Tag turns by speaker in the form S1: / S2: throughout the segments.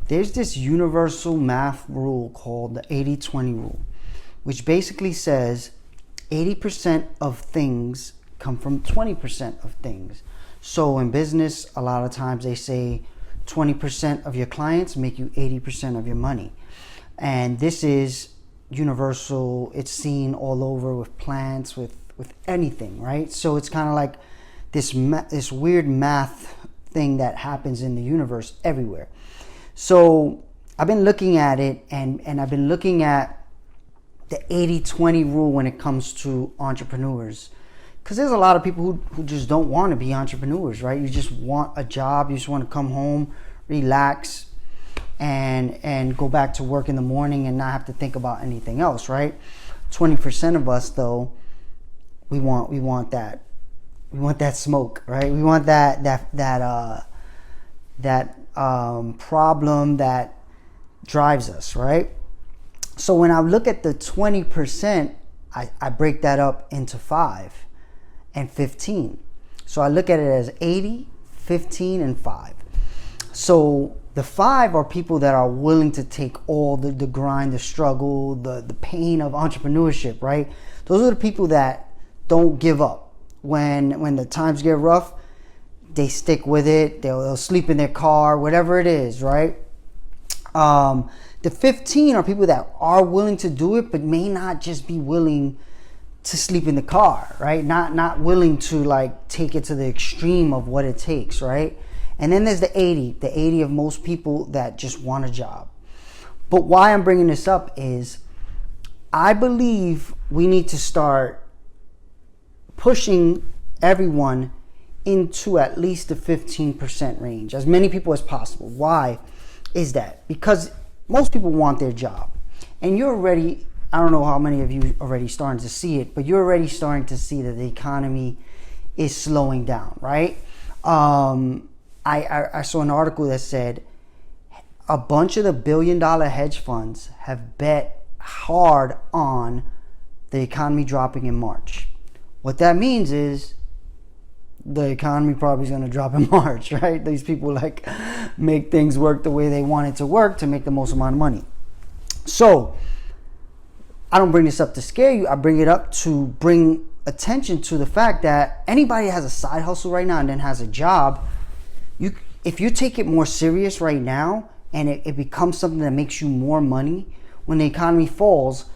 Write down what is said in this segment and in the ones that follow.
S1: there's this universal math rule called the 80-20 rule, which basically says 80% of things come from 20% of things. So in business, a lot of times they say 20% of your clients make you 80% of your money. And this is universal. It's seen all over with plants, with anything, right? So it's kind of like this weird math thing that happens in the universe everywhere. So I've been looking at it, and I've been looking at the 80-20 rule when it comes to entrepreneurs. Because there's a lot of people who just don't want to be entrepreneurs, right? You just want a job. You just want to come home, relax, and go back to work in the morning and not have to think about anything else, right? 20% of us, though, we want that smoke, right? We want that problem that drives us, right? So when I look at the 20%, I break that up into 5 and 15. So I look at it as 80, 15, and 5. So the 5 are people that are willing to take all the grind, the struggle, the pain of entrepreneurship, right? Those are the people that don't give up. When the times get rough, they stick with it. They'll sleep in their car, whatever it is, right? The 15 are people that are willing to do it, but may not just be willing to sleep in the car, right? Not willing to like take it to the extreme of what it takes, right? And then there's the 80 of most people that just want a job. But why I'm bringing this up is I believe we need to start pushing everyone into at least the 15% range, as many people as possible. Why is that? Because most people want their job, and you're already, I don't know how many of you already starting to see it, but you're already starting to see that the economy is slowing down, right? I saw an article that said a bunch of the billion-dollar hedge funds have bet hard on the economy dropping in March. What that means is the economy probably is going to drop in March, right? These people like make things work the way they want it to work to make the most amount of money. So I don't bring this up to scare you. I bring it up to bring attention to the fact that anybody that has a side hustle right now and then has a job, if you take it more serious right now and it becomes something that makes you more money, when the economy falls,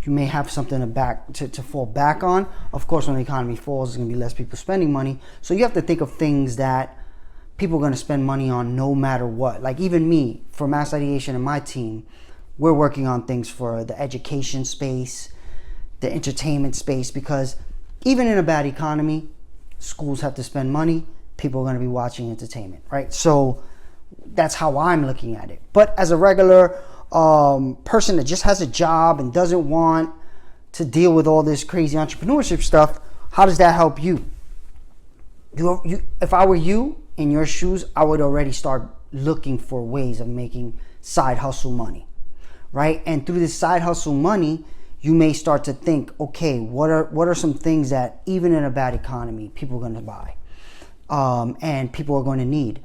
S1: you may have something to fall back on. Of course, when the economy falls, there's going to be less people spending money. So you have to think of things that people are going to spend money on no matter what. Like even me, for Mass Ideation and my team, we're working on things for the education space, the entertainment space, because even in a bad economy, schools have to spend money. People are going to be watching entertainment, right? So that's how I'm looking at it. But as a regular person that just has a job and doesn't want to deal with all this crazy entrepreneurship stuff, how does that help you? If I were you in your shoes, I would already start looking for ways of making side hustle money, right? And through this side hustle money, you may start to think, okay, what are some things that even in a bad economy, people are going to buy, and people are going to need,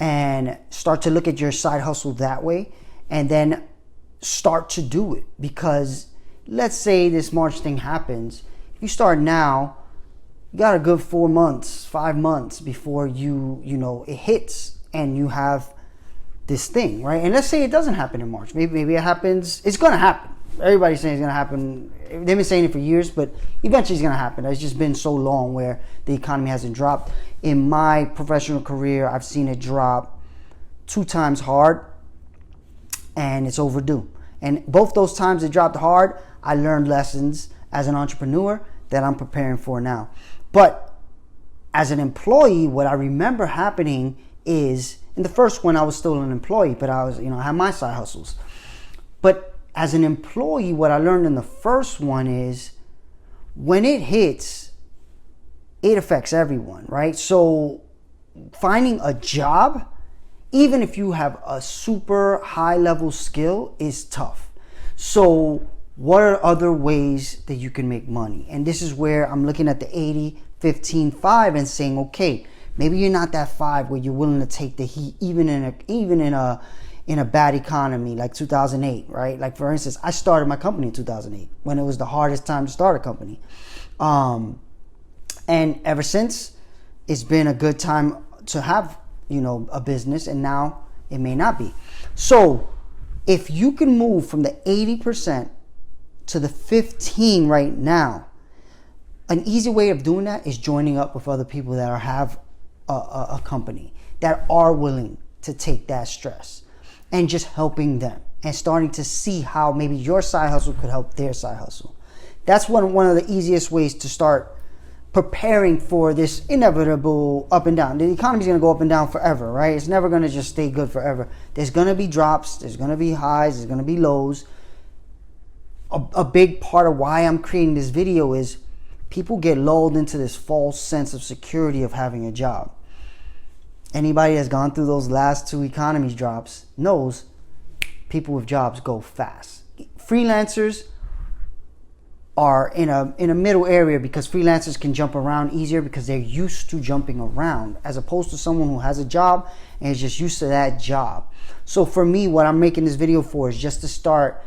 S1: and start to look at your side hustle that way. And then start to do it, because let's say this March thing happens. If you start now, you got a good 4 months, 5 months before it hits and you have this thing, right? And let's say it doesn't happen in March. Maybe it happens. It's going to happen. Everybody's saying it's going to happen. They've been saying it for years, but eventually it's going to happen. It's just been so long where the economy hasn't dropped. In my professional career, I've seen it drop 2 times hard, and it's overdue. And both those times it dropped hard, I learned lessons as an entrepreneur that I'm preparing for now. But as an employee, what I remember happening is, in the first one, I was still an employee, but I had my side hustles. But as an employee, what I learned in the first one is when it hits, it affects everyone, right? So finding a job, even if you have a super high level skill, is tough. So what are other ways that you can make money? And this is where I'm looking at the 80, 15, 5 and saying, okay, maybe you're not that 5 where you're willing to take the heat, even in in a bad economy like 2008, right? Like for instance, I started my company in 2008 when it was the hardest time to start a company. And ever since, it's been a good time to have, a business, and now it may not be. So if you can move from the 80% to the 15 right now, an easy way of doing that is joining up with other people that have a company, that are willing to take that stress, and just helping them and starting to see how maybe your side hustle could help their side hustle. That's one of the easiest ways to start preparing for this inevitable up and down. The economy's going to go up and down forever, right? It's never going to just stay good forever. There's going to be drops, there's going to be highs, there's going to be lows. A big part of why I'm creating this video is people get lulled into this false sense of security of having a job. Anybody that's gone through those last two economies drops knows people with jobs go fast. Freelancers are in a middle area because freelancers can jump around easier because they're used to jumping around, as opposed to someone who has a job and is just used to that job. So for me, what I'm making this video for is just to start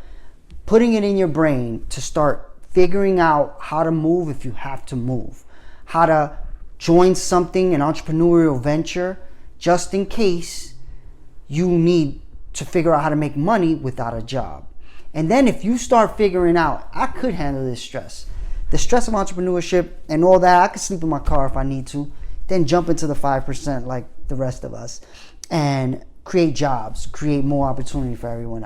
S1: putting it in your brain, to start figuring out how to move if you have to move, how to join something, an entrepreneurial venture, just in case you need to figure out how to make money without a job. And then if you start figuring out, I could handle this stress, the stress of entrepreneurship and all that, I could sleep in my car if I need to, then jump into the 5% like the rest of us and create jobs, create more opportunity for everyone else.